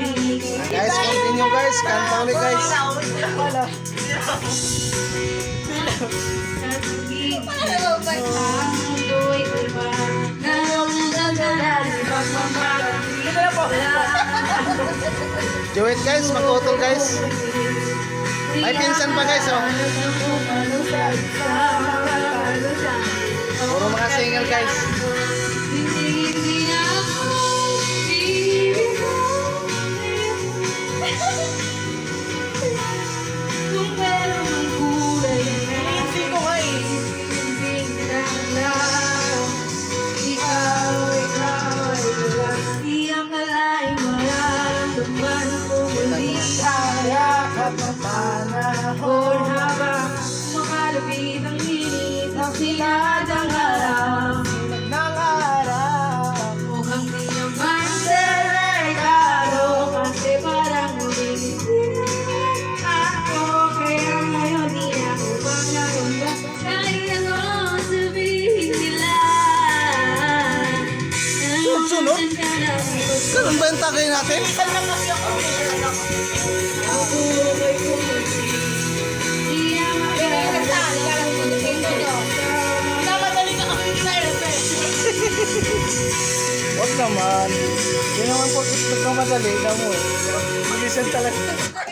Guys, continue guys. Kanta ulit guys. Duet guys, mag-utol guys. May pinsan pa guys oh. Puro mga single guys. Panahon habang makalapit ang init ang siladang harap mukhang di naman delikado kasi parang umiitin ako kaya ngayon di ako pagkakumba kahit ano sabihin nila Sunod? Ganun ba yung tagay natin? Huwag naman. Hindi naman po ito madali na mo eh. Bilisan talaga.